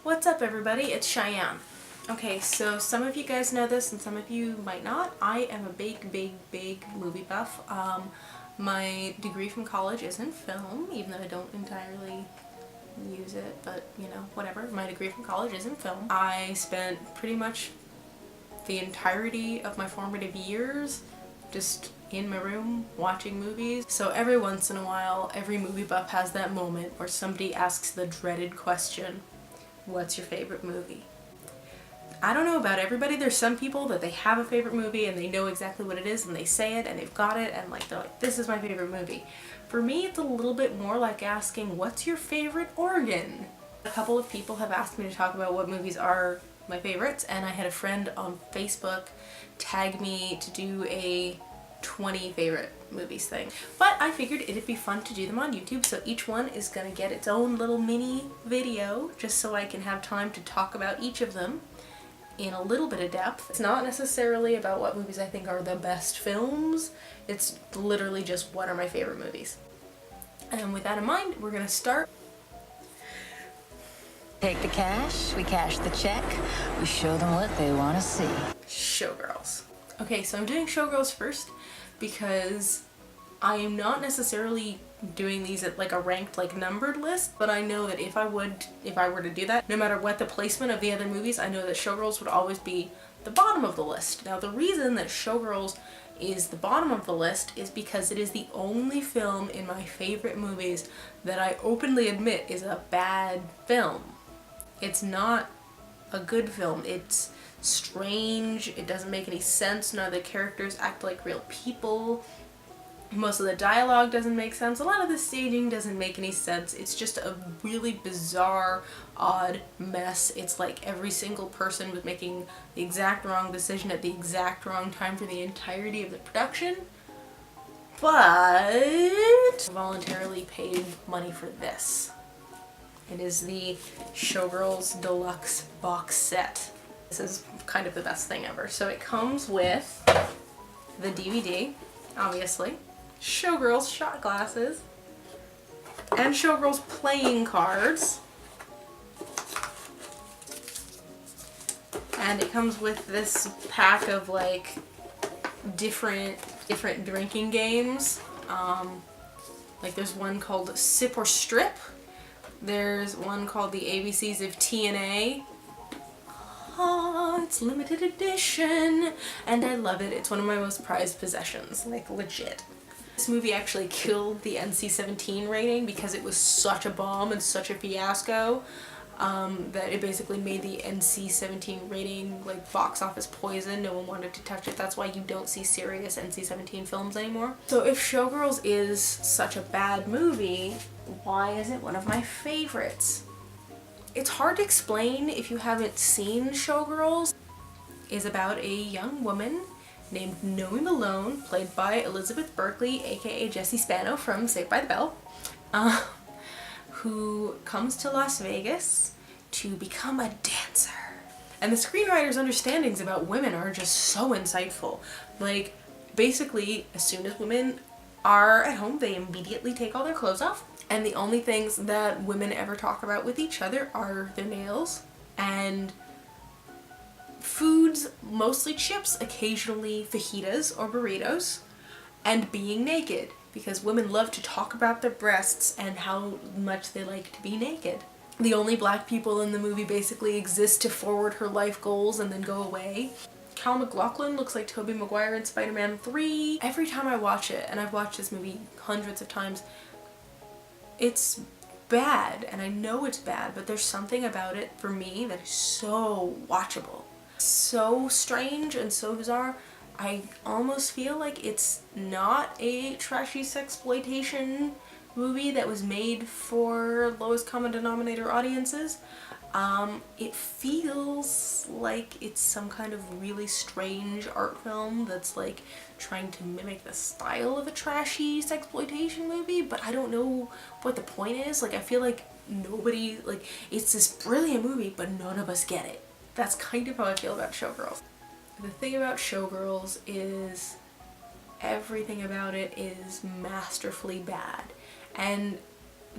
What's up, everybody? It's Cheyenne. Okay, so some of you guys know this and some of you might not. I am a big movie buff. My degree from college is in film, even though I don't entirely use it, but you know, whatever. My degree from college is in film. I spent pretty much the entirety of my formative years just in my room watching movies. So every once in a while, every movie buff has that moment where somebody asks the dreaded question, what's your favorite movie? I don't know about everybody. There's some people that they have a favorite movie and they know exactly what it is and they say it and they've got it and like they're like, this is my favorite movie. For me, it's a little bit more like asking, what's your favorite organ? A couple of people have asked me to talk about what movies are my favorites, and I had a friend on Facebook tag me to do a 20 favorite movies thing. But I figured it'd be fun to do them on YouTube, so each one is gonna get its own little mini video just so I can have time to talk about each of them in a little bit of depth. It's not necessarily about what movies I think are the best films, it's literally just what are my favorite movies. And with that in mind, we're gonna start. Take the cash, we cash the check, we show them what they want to see. Showgirls. Okay, so I'm doing Showgirls first because I am not necessarily doing these at like a ranked, like numbered list, but I know that if I were to do that, no matter what the placement of the other movies, I know that Showgirls would always be the bottom of the list. Now the reason that Showgirls is the bottom of the list is because it is the only film in my favorite movies that I openly admit is a bad film. It's not a good film. It's strange, it doesn't make any sense, none of the characters act like real people, most of the dialogue doesn't make sense, a lot of the staging doesn't make any sense. It's just a really bizarre, odd mess. It's like every single person was making the exact wrong decision at the exact wrong time for the entirety of the production, but voluntarily paid money for this. It is the Showgirls Deluxe box set. This is kind of the best thing ever. So it comes with the DVD, obviously, Showgirls shot glasses, and Showgirls playing cards. And it comes with this pack of like different drinking games. Like there's one called Sip or Strip. There's one called the ABCs of TNA. Oh, it's limited edition and I love it. It's one of my most prized possessions, like legit. This movie actually killed the NC-17 rating because it was such a bomb and such a fiasco that it basically made the NC-17 rating like box office poison. No one wanted to touch it. That's why you don't see serious NC-17 films anymore. So if Showgirls is such a bad movie, why is it one of my favorites? It's hard to explain if you haven't seen Showgirls. It's about a young woman named Noe Malone, played by Elizabeth Berkley, aka Jessie Spano from Saved by the Bell, who comes to Las Vegas to become a dancer. And the screenwriter's understandings about women are just so insightful. Like, basically, as soon as women are at home, they immediately take all their clothes off. And the only things that women ever talk about with each other are their nails and foods, mostly chips, occasionally fajitas or burritos, and being naked, because women love to talk about their breasts and how much they like to be naked. The only black people in the movie basically exist to forward her life goals and then go away. Cal McLaughlin looks like Tobey Maguire in Spider-Man 3. Every time I watch it, and I've watched this movie hundreds of times, it's bad, and I know it's bad, but there's something about it for me that is so watchable. So strange and so bizarre. I almost feel like it's not a trashy sexploitation movie that was made for lowest common denominator audiences. It feels like it's some kind of really strange art film that's like trying to mimic the style of a trashy sexploitation movie, but I don't know what the point is. Like, I feel like nobody, like, it's this brilliant movie, but none of us get it. That's kind of how I feel about Showgirls. The thing about Showgirls is everything about it is masterfully bad. And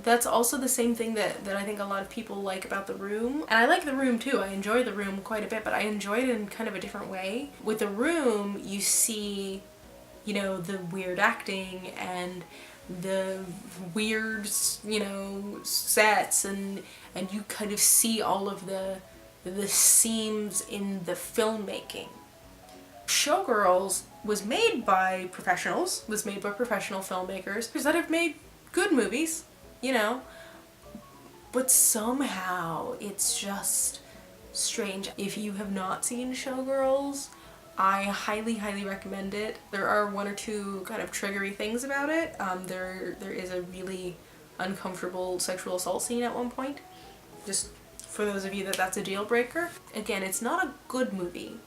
That's also the same thing that I think a lot of people like about The Room. And I like The Room too. I enjoy The Room quite a bit, but I enjoy it in kind of a different way. With The Room, you see, you know, the weird acting and the weird, you know, sets, and you kind of see all of the seams in the filmmaking. Showgirls was made by professional filmmakers that have made good movies, you know, but somehow it's just strange. If you have not seen Showgirls, I highly recommend it. There are one or two kind of triggery things about it. There is a really uncomfortable sexual assault scene at one point. Just for those of you that's a deal breaker. Again, it's not a good movie,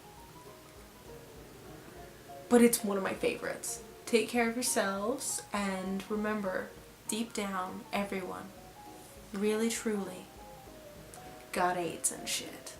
but it's one of my favorites. Take care of yourselves, and remember, deep down, everyone, really truly, got AIDS and shit.